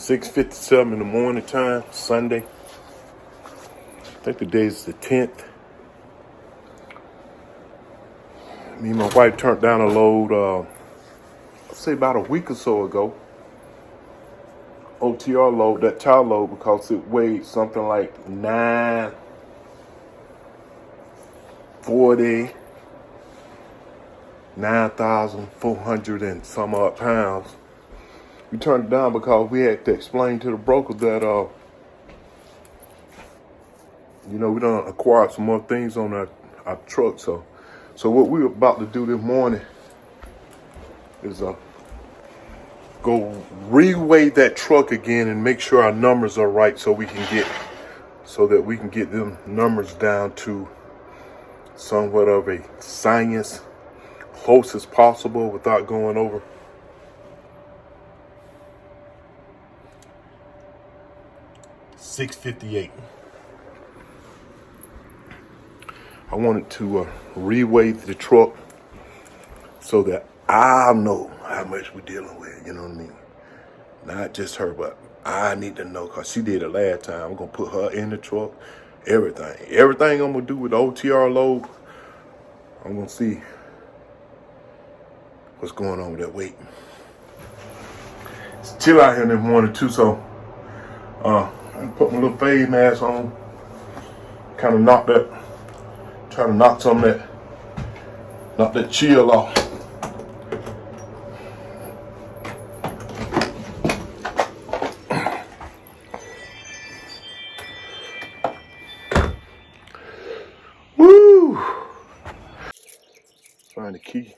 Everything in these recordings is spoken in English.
6:57 in the morning time, Sunday. I think the day is the 10th. Me and my wife turned down a load, I'd say about a week or so ago. OTR load, that towel load, because it weighed something like 9,400 and some odd pounds. We turned it down because we had to explain to the broker that, we done acquired some more things on our truck. So what we're about to do this morning is go reweigh that truck again and make sure our numbers are right so that we can get them numbers down to somewhat of a science, close as possible without going over. $6.58. I wanted to reweigh the truck so that I know how much we're dealing with, you know what I mean? Not just her, but I need to know, because she did it last time. I'm going to put her in the truck, everything. Everything I'm going to do with the OTR load, I'm going to see what's going on with that weight. It's chill out here in the morning too, so I put my little face mask on, try to knock some of that chill off. Woo! Find the key.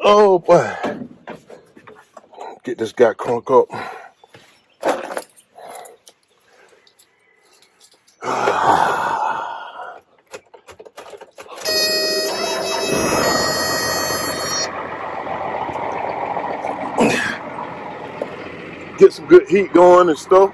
Oh boy. Get this guy crunk up. Get some good heat going and stuff.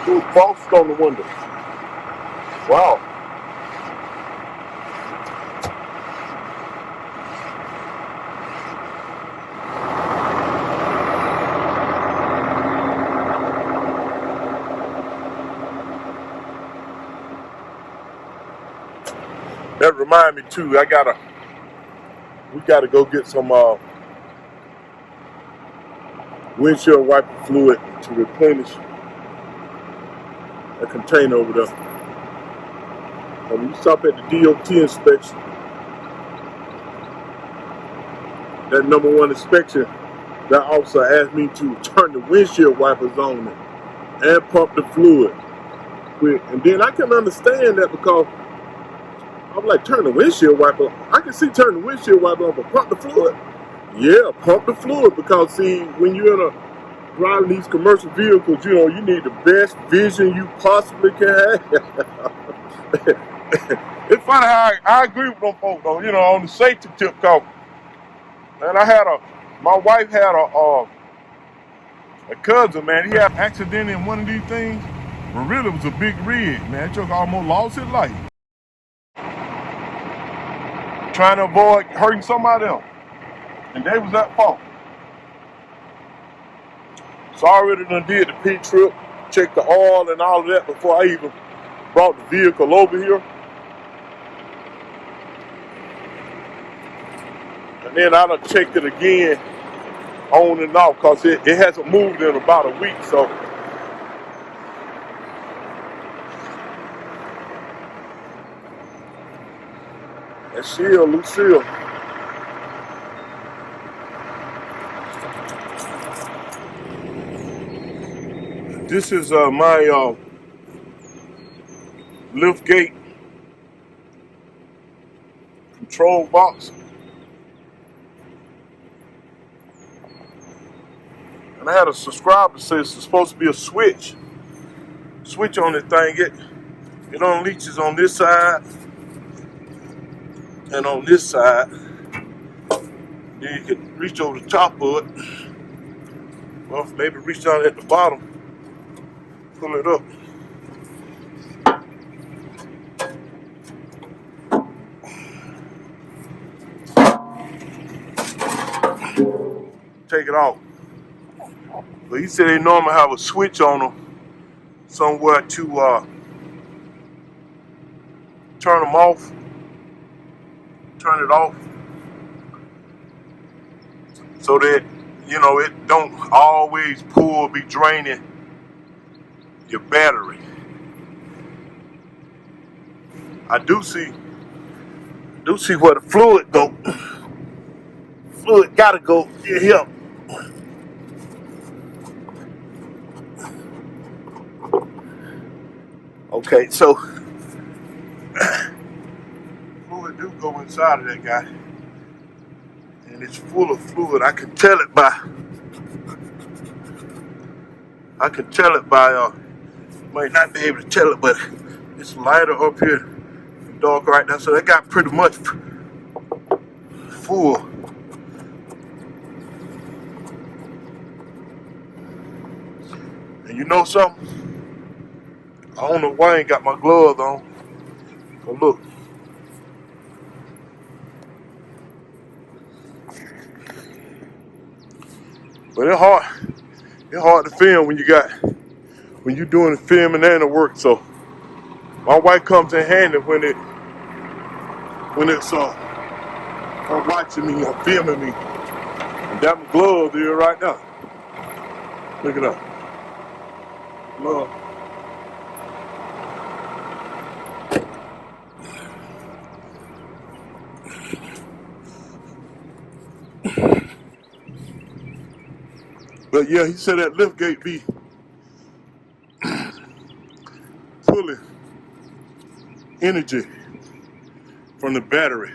Ooh, frost on the window. Wow. That remind me too, we gotta go get some windshield wiper fluid to replenish a container over there. When you stop at the DOT inspection, that number one inspection, that officer asked me to turn the windshield wipers on and pump the fluid. And then I can understand that, because I'm like, turn the windshield wiper. I can see turn the windshield wiper on, but pump the fluid. Yeah, pump the fluid, because see, when you're driving these commercial vehicles, you need the best vision you possibly can have. It's funny how I agree with them folks though, on the safety tip, cause man, my wife had a cousin, man. He had an accident in one of these things, but really it was a big rig, man. That truck almost lost his life trying to avoid hurting somebody else, and they was at fault. So I already done did the pit trip, checked the oil and all of that before I even brought the vehicle over here. And then I done checked it again on and off, because it hasn't moved in about a week. So that's Lucille. This is my Liftgate control box. And I had a subscriber that says it's supposed to be a switch on this thing. It only leaches on this side and on this side. Then you can reach over the top of it. Well, maybe reach down at the bottom, pull it up. Take it off. But he said they normally have a switch on them somewhere to turn them off, turn it off, so that, you know, it don't always be draining your battery. I do see where the fluid go. Fluid gotta go here. Okay, so fluid do go inside of that guy, and it's full of fluid. I can tell it by might not be able to tell it, but it's lighter up here and dark right now. So that got pretty much full. And you know something? I don't know why I ain't got my gloves on. But look. But it's hard to film when you're doing the filming and the work. So my wife comes in handy when it's her watching me or filming me. And that my gloves here right now. Look at that. Glove. But yeah, he said that liftgate be pulling energy from the battery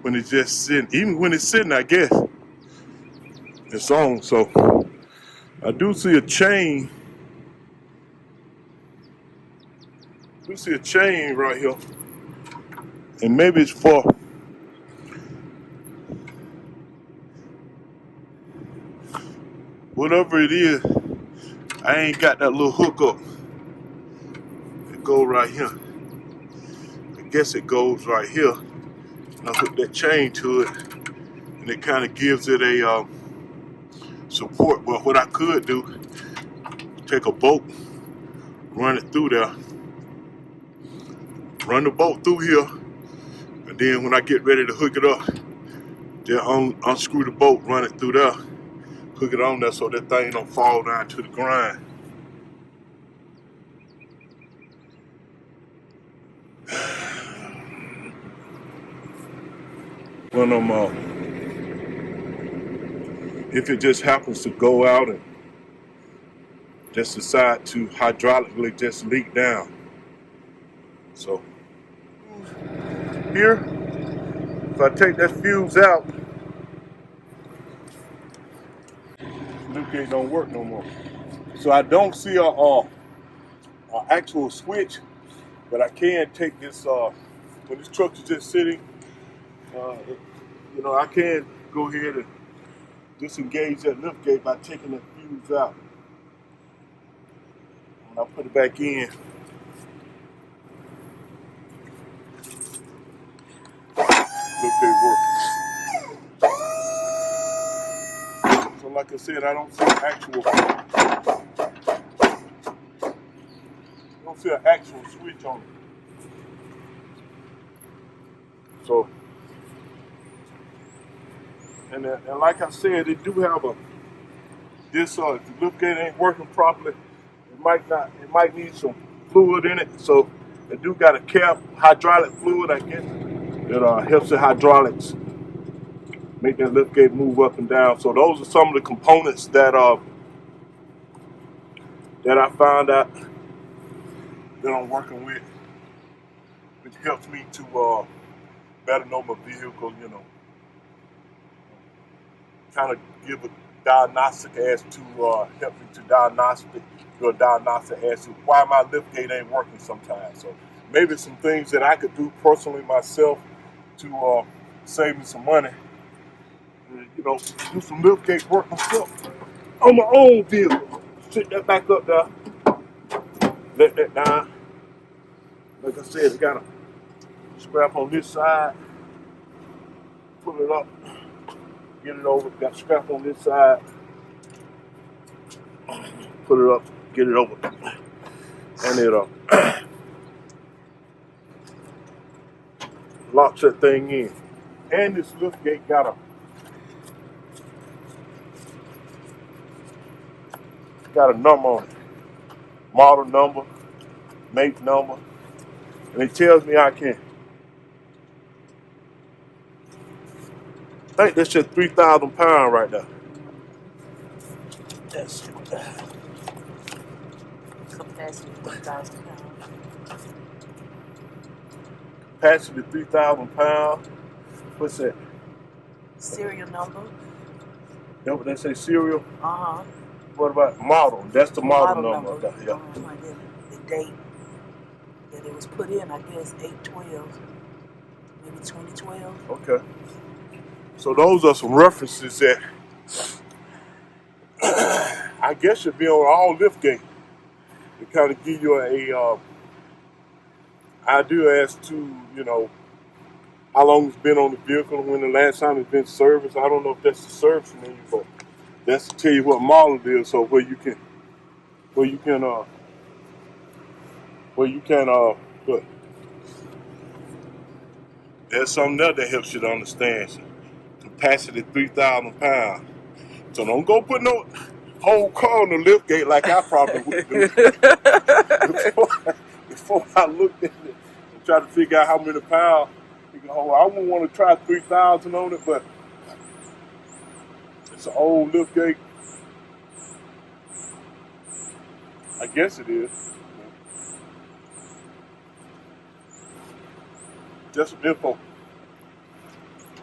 when it's just sitting. Even when it's sitting, I guess it's on. So I do see a chain. Right here, and maybe it's for whatever it is. I ain't got that little hook up. It goes right here. I guess it goes right here. And I hook that chain to it, and it kind of gives it a support. But what I could do, take a bolt, run it through there, run the bolt through here, and then when I get ready to hook it up, then unscrew the bolt, run it through there, hook it on there so that thing don't fall down to the ground. When if it just happens to go out and just decide to hydraulically just leak down. So here, if I take that fuse out, Liftgate don't work no more. So I don't see a actual switch, but I can take this when this truck is just sitting. You know, I can go ahead and disengage that liftgate by taking that fuse out. When I put it back in, liftgate works. So like I said, I don't see an actual switch on it. So, and like I said, they do have if the liftgate ain't working properly, it might need some fluid in it. So they do got a cap, hydraulic fluid, I guess, that helps the hydraulics make that liftgate move up and down. So those are some of the components that that I found out that I'm working with, which helps me to better know my vehicle, you know, kind of give a diagnostic as to help me to do a diagnostic as to why my liftgate ain't working sometimes. So maybe some things that I could do personally myself to save me some money. You know, do some liftgate work myself on my own vehicle. Sit that back up there, let that down. Like I said, it got a scrap on this side. Pull it up, get it over. Got scrap on this side. Put it up, get it over, and it locks that thing in. And this liftgate got a number on it, model number, make number, and it tells me I think that's just 3,000 pounds right there. That's it. Capacity 3,000 pounds. Capacity 3,000 pounds. What's that? Serial number. That what they say, serial? Uh-huh. What about model? That's the model number. Yeah. The date that it was put in, I guess, 8/12, maybe 2012. Okay. So those are some references that I guess should be on all liftgate to kind of give you a idea as to, you know, how long it's been on the vehicle, when the last time it's been serviced. I don't know if that's the service menu, but that's to tell you what model it is, so where you can put. There's something there that helps you to understand. Capacity 3,000 pounds. So don't go put no whole car on the liftgate like I probably would do. before I looked at it and tried to figure out how many pounds you can hold. I wouldn't want to try 3,000 on it, but it's an old liftgate. I guess it is. Just some info.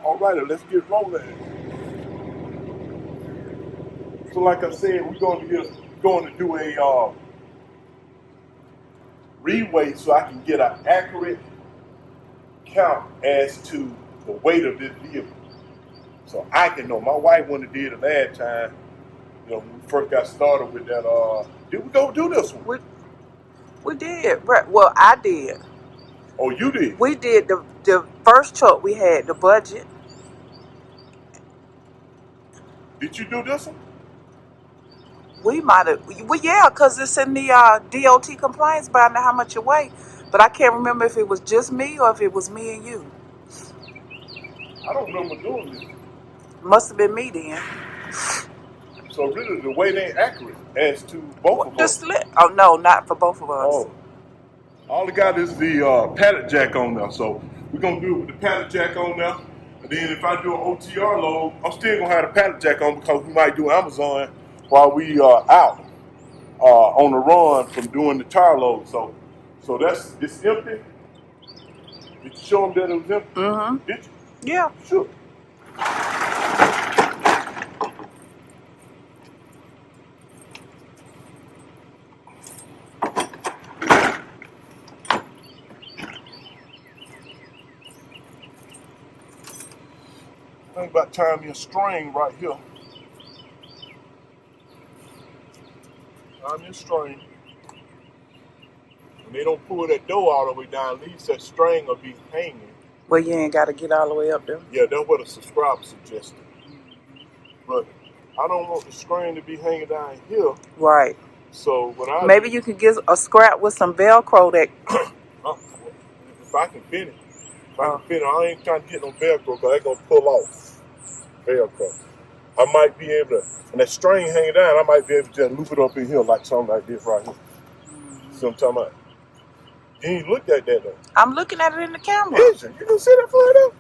All right, let's get rolling. So like I said, we're going to do a reweigh so I can get an accurate count as to the weight of this vehicle. So I can know. My wife went and did it last time, you know, when we first got started with that. Did we go do this one? We did. Well, I did. Oh, you did? We did the first truck we had, the budget. Did you do this one? We might have. Well, yeah, because it's in the DOT compliance by now how much you weigh. But I can't remember if it was just me or if it was me and you. I don't remember doing this. Must have been me then. So really, the weight ain't accurate as to both of us. Oh, no, not for both of us. Oh. All it got is the pallet jack on there. So we're going to do it with the pallet jack on there. And then if I do an OTR load, I'm still going to have the pallet jack on because we might do Amazon while we are out on the run from doing the tire load. So it's empty. Did you show them that it was empty? Mm-hmm. Did you? Yeah. Sure. Think about tying me a string right here. Tie me a string. When they don't pull that door all the way down, at least that string will be hanging. Well, you ain't got to get all the way up there. Yeah, that's what a subscriber suggested. But I don't want the string to be hanging down here. Right. So when maybe you can get a scrap with some Velcro that. If I can fit it. I ain't trying to get no Velcro because they're going to pull off Velcro. I might be able to, and that string hanging down, I might be able to just loop it up in here like something like this right here. See what I'm talking about? You ain't looked at that though. I'm looking at it in the camera. Is you? You didn't see that fly though?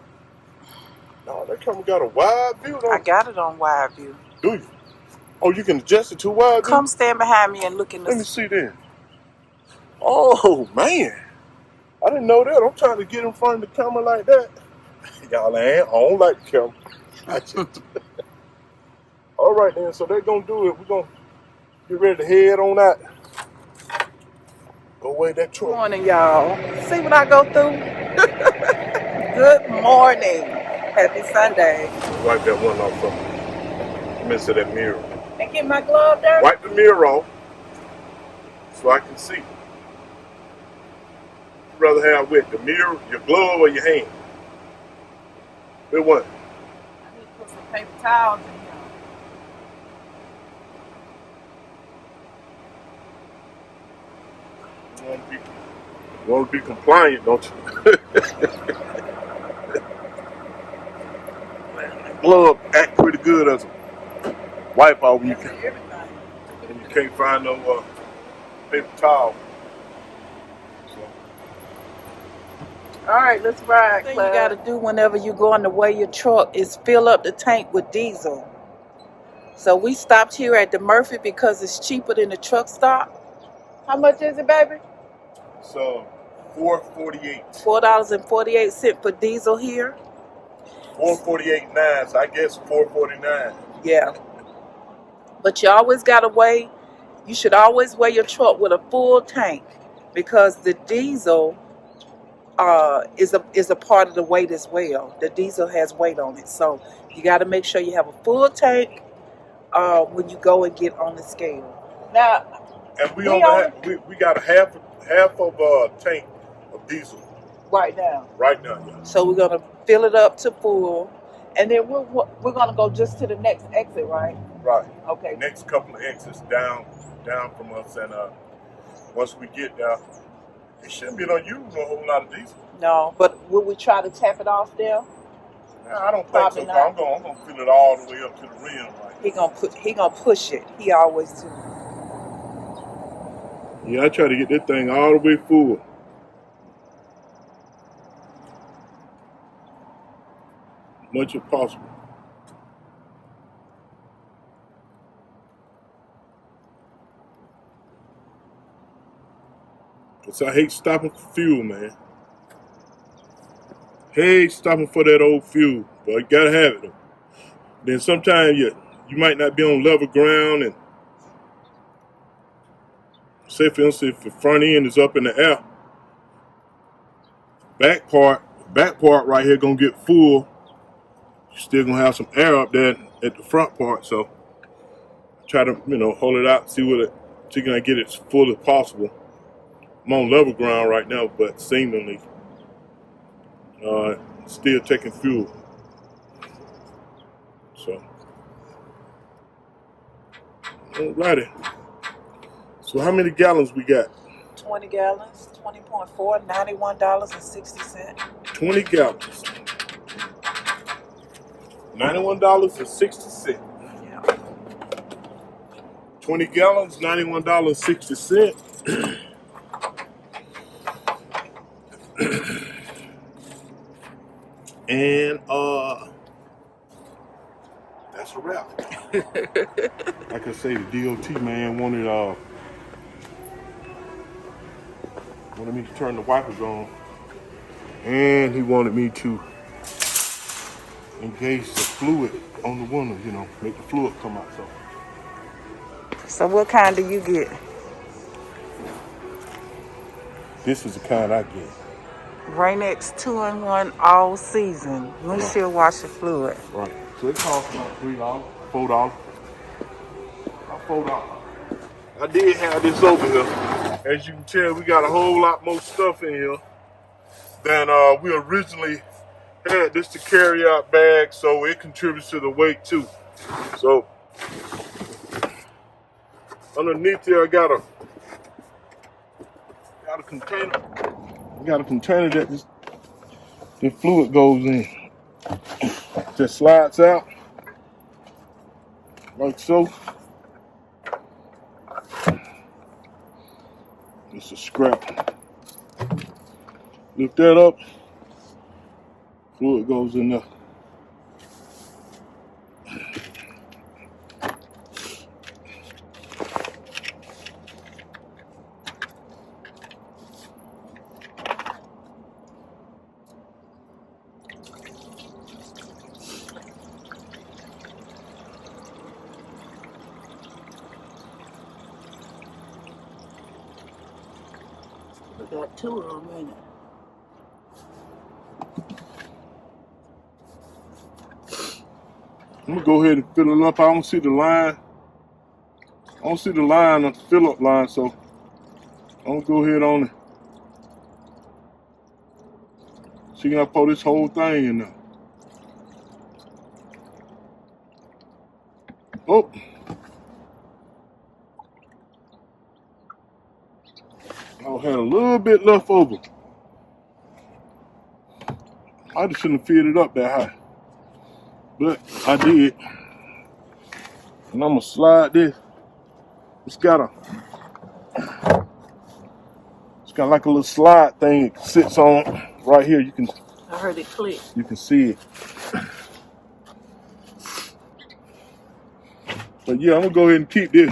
No, that camera got a wide view though. I got it on wide view. Do you? Oh, you can adjust it too wide, dude? Come stand behind me and look in Let me the... see then. Oh, man. I didn't know that. I'm trying to get in front of the camera like that. Y'all ain't. I don't like the camera. I just... All right, then. So they're going to do it. We're going to get ready to head on out. Go away that truck. Good morning, y'all. See what I go through? Good morning. Happy Sunday. Wipe that one off from me. Miss that mirror. And get my glove there. Wipe the mirror off so I can see. You'd rather have with the mirror, your glove, or your hand? Which one? I need to put some paper towels in here. You want to be compliant, don't you? Glove act pretty good as a wipe off when you can't find no paper towel. So. All right, let's ride. The thing you got to do whenever you go on to weigh your truck is fill up the tank with diesel. So we stopped here at the Murphy because it's cheaper than the truck stop. How much is it, baby? So $4.48. $4.48 for diesel here. $4.48.9. So I guess $4.49. Yeah. But you always gotta weigh. You should always weigh your truck with a full tank because the diesel is a part of the weight as well. The diesel has weight on it, so you got to make sure you have a full tank when you go and get on the scale. Now, and we got a half of a tank of diesel right now. Right now, yeah. So we're gonna fill it up to full, and then we're gonna go just to the next exit, right? Right. Okay. Next couple of exits down from us, and once we get there, it shouldn't be no use a whole lot of diesel. No, but will we try to tap it off there? No, I don't think so. I'm gonna fill it all the way up to the rim. Right. He gonna push it. He always do. Yeah, I try to get that thing all the way full. As much as possible. Cause I hate stopping for fuel, man. Hate stopping for that old fuel, but you gotta have it. Then sometimes you might not be on level ground, and say for instance, if the front end is up in the air, back part right here gonna get full. You're still gonna have some air up there at the front part, so try to hold it out, see can I get it as full as possible. I'm on level ground right now, but seemingly still taking fuel. So, alrighty. So how many gallons we got? 20 gallons, 20.4, $91.60. 20 gallons. $91.60. Yeah. 20 gallons, $91.60. And that's a wrap. Like I say, the DOT man wanted me to turn the wipers on, and he wanted me to engage the fluid on the window, make the fluid come out. So what kind do you get? This is the kind I get. Rain-X 2-in-1 all season windshield washer fluid. Right. So it costs about $3, $4. About $4. I did have this over here. As you can tell, we got a whole lot more stuff in here than we originally had. This to carry out bag, so it contributes to the weight too. So underneath there, I got a container. Got a container that the fluid goes in. Just slides out like so. It's a scrap. Lift that up. Fluid goes in there. got 2 of them in it. I'm gonna go ahead and fill it up. I don't see the line. I don't see the line on the fill up line, so I'm gonna go ahead on it. See, I pour this whole thing in there. Oh. I had a little bit left over. I just shouldn't have filled it up that high. But I did. And I'm gonna slide this. It's got like a little slide thing it sits on right here. You can I heard it click. You can see it. But yeah, I'm gonna go ahead and keep this.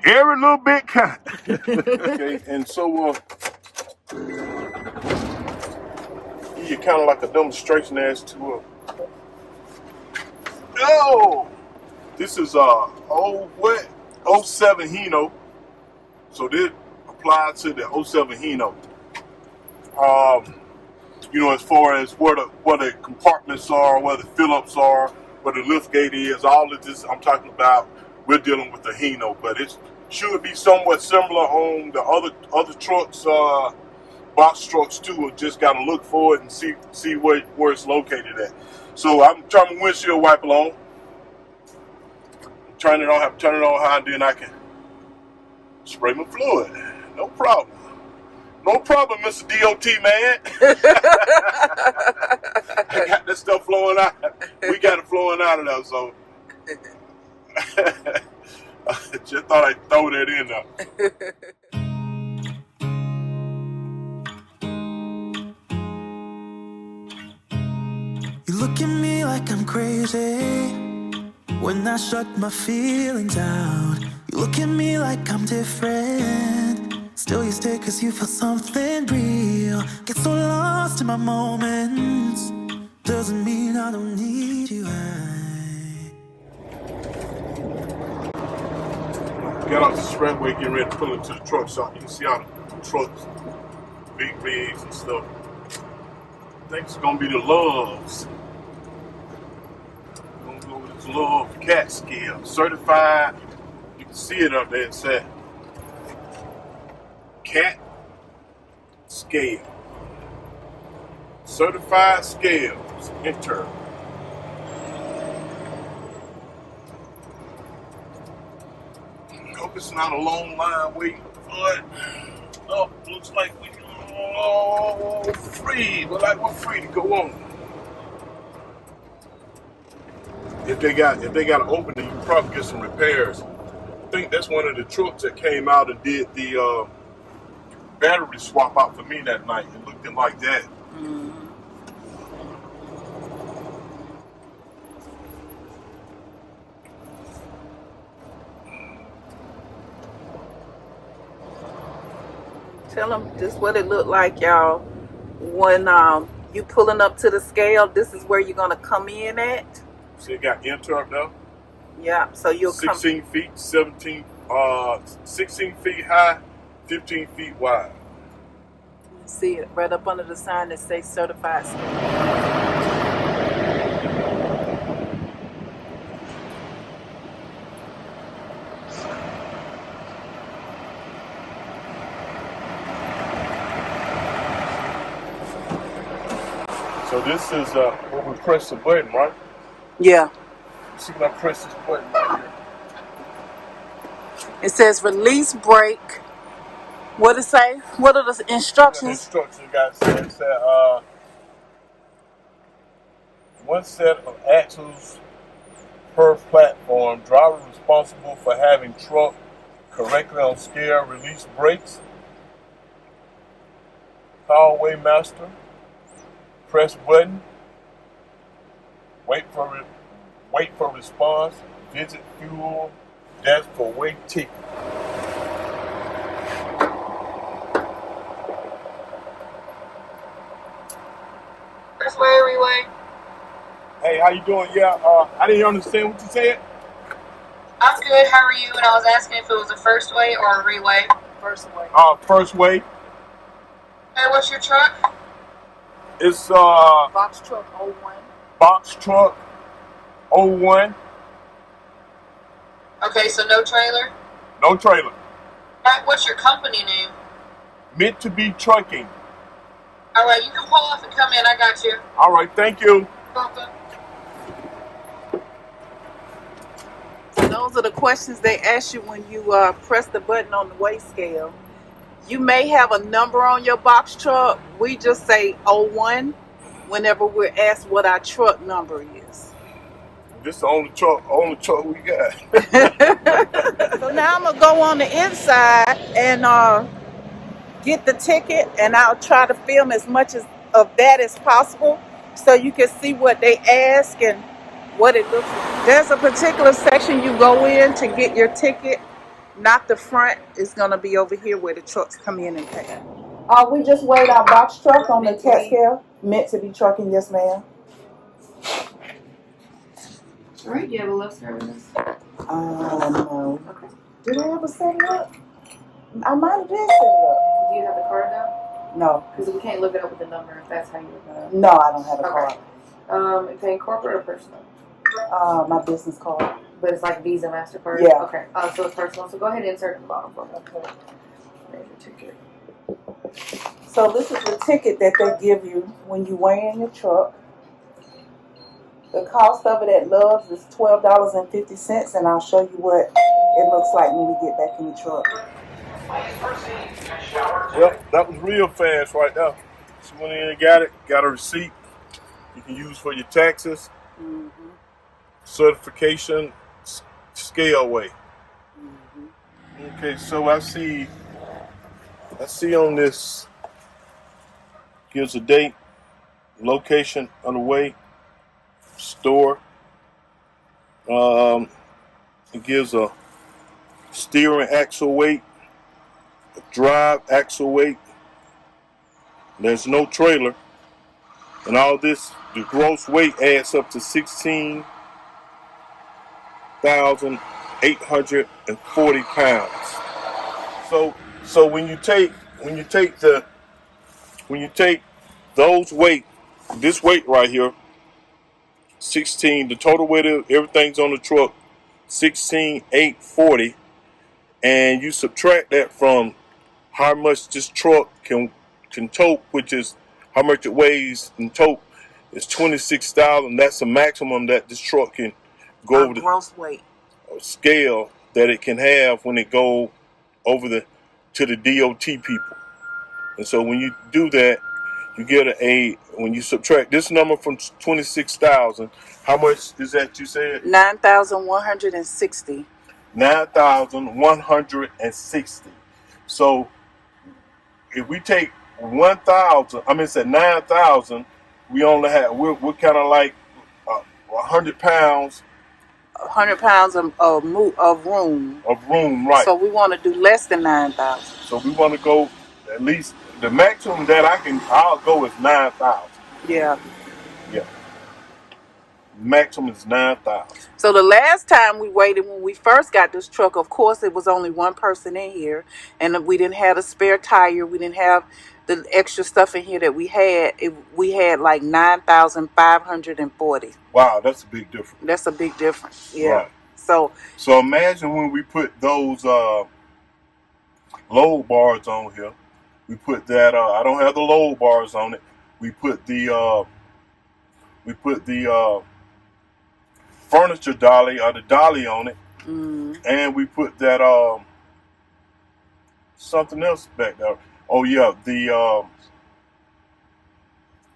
Every little bit count. Okay, and so you kind of like a demonstration as to this is '07 Hino. So this applies to the '07 Hino. As far as where the compartments are, where the fill-ups are, where the liftgate is, all of this I'm talking about, we're dealing with the Hino, but it should be somewhat similar on the other trucks, box trucks too. Just got to look for it and see where it's located at. So I'm turning my windshield wiper on, turn it on high, and then I can spray my fluid. No problem. No problem, Mr. DOT man. I got this stuff flowing out. We got it flowing out of there, so I just thought I'd throw that in there. You look at me like I'm crazy when I shut my feelings out. You look at me like I'm different, still you stay cause you feel something real. Get so lost in my moments, doesn't mean I don't need you. Got off the expressway, getting ready to pull into the truck shop. You can see all the trucks, big rigs and stuff. I think it's gonna be the Loves. I'm gonna go with this Love cat scale, certified. You can see it up there. It said cat scale, certified scales. Enter. Hope it's not a long line waiting for it. Oh, looks like we free. But like we're free to go on. If they got an opening, you can probably get some repairs. I think that's one of the trucks that came out and did the battery swap out for me that night. It looked like that. Mm-hmm. Tell them this what it looked like, y'all. When you pulling up to the scale, this is where you're gonna come in at. So it got enter up there. Yeah, so you'll 16 feet, 16 feet high, 15 feet wide. see it right up under the sign that says certified scale. So this is where we press the button, right? Yeah. See when I press this button right here. It says release brake. What it say? What are the instructions? The instructions got said one set of axles per platform. Driver responsible for having truck correctly on scale. Release brakes. Callway master. Press button. Wait for response. Visit fuel desk for weight ticket. That's Larry Way. Hey, how you doing? Yeah, I didn't understand what you said. I'm good. How are you? And I was asking if it was a first way or a relay. First way. First way. Hey, what's your truck? It's Boxtruck 01. Boxtruck 01. Okay, so no trailer. No trailer. Alright, what's your company name? Meant to be trucking. Alright, you can pull off and come in. I got you. All right, thank you. Welcome. Those are the questions they ask you when you press the button on the weigh scale. You may have a number on your box truck. We just say 01 whenever we're asked what our truck number is. This is the only truck we got. So now I'm going to go on the inside and get the ticket, and I'll try to film as much of that as possible so you can see what they ask and what it looks like. There's a particular section you go in to get your ticket, not the front. It's going to be over here where the trucks come in and pay. We just weighed our box truck on the cat scale. Meant to be trucking, yes ma'am. All right, do you have a lift service? No. Okay. Did I ever set it up? I might have been set it up. Do you have the card though? No. Because we can't look it up with the number if that's how you look it up. No, I don't have a Okay. card. You paying corporate or personal? My business card. But it's like Visa, MasterCard? Yeah. Okay. So it's personal. So go ahead and insert in the bottom for me. Okay. There's your ticket. So this is the ticket that they give you when you weigh in your truck. The cost of it at Love's is $12.50, and I'll show you what it looks like when we get back in the truck. Yep, that was real fast right there. So went in and got a receipt you can use for your taxes, certification, scale weight. Okay, so I see on this, gives a date, location on the way, store. It gives a steering axle weight, a drive axle weight. There's no trailer, and all this, the gross weight adds up to 16,840 pounds. So when you take those weight, this weight right here, 16, the total weight of everything's on the truck, 16,840, and you subtract that from how much this truck can tote, which is how much it weighs in tote, is 26,000. That's the maximum that this truck can go over the gross weight scale that it can have when it go over to the DOT people. And so when you do that, you get when you subtract this number from 26,000, how much is that you said? 9,160. 9,160. So if we take 9,000, we only have, we're kind of like 100 pounds. 100 pounds of room. Of room, right. So we want to do less than 9,000. So we want to go at least, the maximum that I'll go is 9,000. Yeah. Yeah. Maximum is 9,000. So the last time we waited, when we first got this truck, of course, it was only one person in here, and we didn't have a spare tire. We didn't have the extra stuff in here that we had. We had like 9,540. Wow, that's a big difference. That's a big difference. Yeah. Right. So imagine when we put those load bars on here. We put that. I don't have the load bars on it. We put the furniture dolly or the dolly on it, and we put that something else back there. Oh yeah, the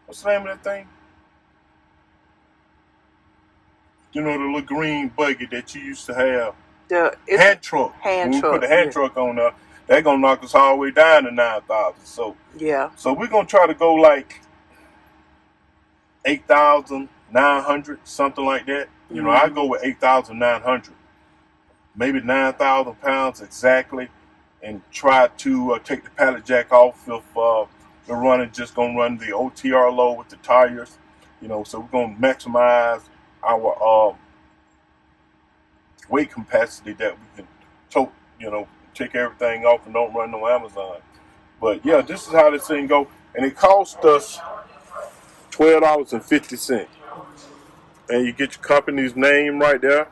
what's the name of that thing? You know, the little green buggy that you used to have. The hand truck. Hand when truck. We put the hand truck on there, they're gonna knock us all the way down to 9,000. So yeah. So we're gonna try to go like 8,900, something like that. You know, I go with 8,900, maybe 9,000 pounds exactly, and try to take the pallet jack off if we're just gonna run the OTR load with the tires. You know, so we're gonna maximize weight capacity that we can tote, take everything off and don't run no Amazon. But yeah, this is how this thing go, and it cost us $12.50, and you get your company's name right there,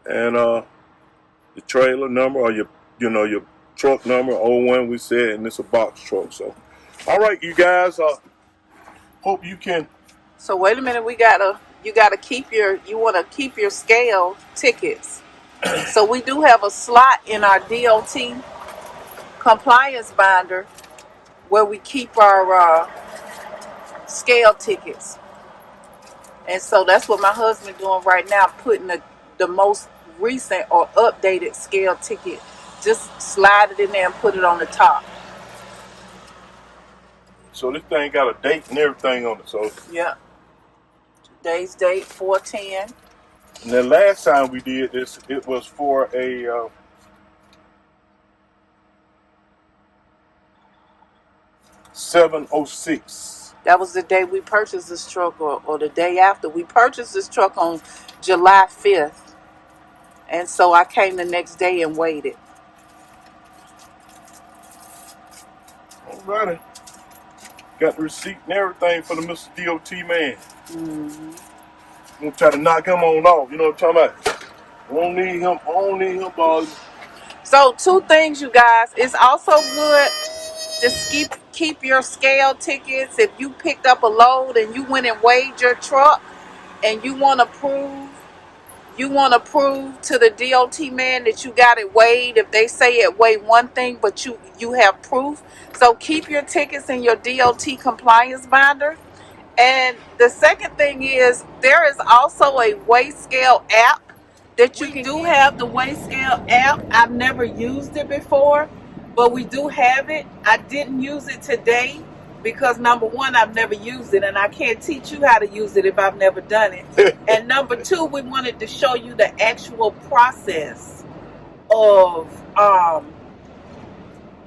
and the trailer number or your truck number 01 we said, and it's a box truck. So, all right, you guys. Hope you can. So wait a minute, you want to keep your scale tickets. So we do have a slot in our DOT compliance binder where we keep our scale tickets. And so that's what my husband doing right now, putting the most recent or updated scale ticket. Just slide it in there and put it on the top. So this thing got a date and everything on it. So yeah. Today's date 4/10. And the last time we did this, it was for a 7/06. That was the day we purchased this truck, or the day after. We purchased this truck on July 5th. And so I came the next day and weighed it. Alrighty. Got the receipt and everything for the Mr. DOT man. Mm-hmm. I'm going to try to knock him on off. You know what I'm talking about? I don't need him, boys. So 2 things, you guys. It's also good to keep your scale tickets. If you picked up a load and you went and weighed your truck and you want to prove to the DOT man that you got it weighed. If they say it weighed one thing, but you have proof. So keep your tickets in your DOT compliance binder. And the second thing is there is also a weigh scale app that you can. We do have the weigh scale app. I've never used it before, but we do have it. I didn't use it today because number one, I've never used it, and I can't teach you how to use it if I've never done it. And number two, we wanted to show you the actual process of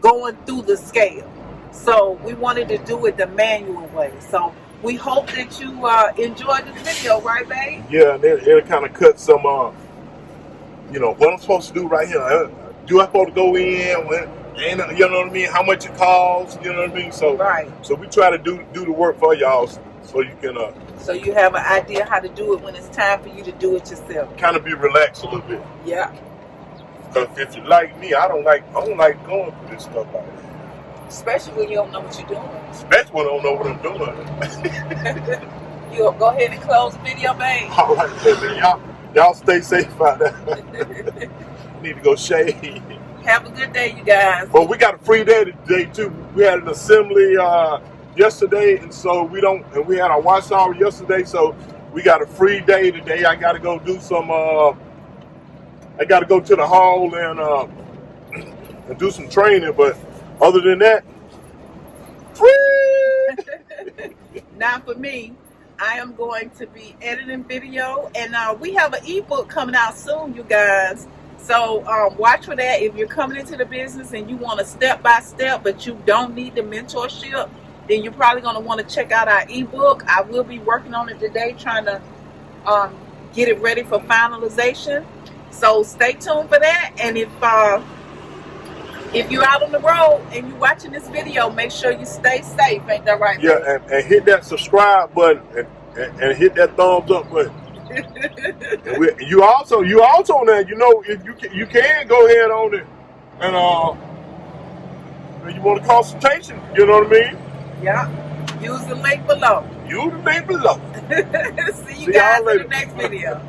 going through the scale. So we wanted to do it the manual way. So we hope that you enjoyed this video, right, babe? Yeah, and it'll kind of cut some, what I'm supposed to do right here. Do I supposed to go in when? And you know what I mean? How much it costs? You know what I mean? So, right. So we try to do the work for y'all, so you can. So you have an idea how to do it when it's time for you to do it yourself. Kind of be relaxed a little bit. Yeah. Because if you like me, I don't like going through this stuff like that. Especially when you don't know what you're doing. Especially when I don't know what I'm doing. You go ahead and close the video, babe. All right, man. Y'all stay safe out there. Need to go shave. Have a good day, you guys. Well, we got a free day today too. We had an assembly yesterday, and so we had our wash hour yesterday, so we got a free day today. I got to go do some. I got to go to the hall and do some training, but other than that, free. Now for me, I am going to be editing video, and we have an ebook coming out soon, you guys. So watch for that. If you're coming into the business and you want a step-by-step, but you don't need the mentorship, then you're probably going to want to check out our ebook. I will be working on it today, trying to get it ready for finalization. So stay tuned for that. And if you're out on the road and you're watching this video, make sure you stay safe. Ain't that right? Yeah, and hit that subscribe button and hit that thumbs up button. And you also now, if you can go ahead on it and you want a consultation, you know what I mean? Yeah. Use the link below. Use the link below. See you guys in the next video.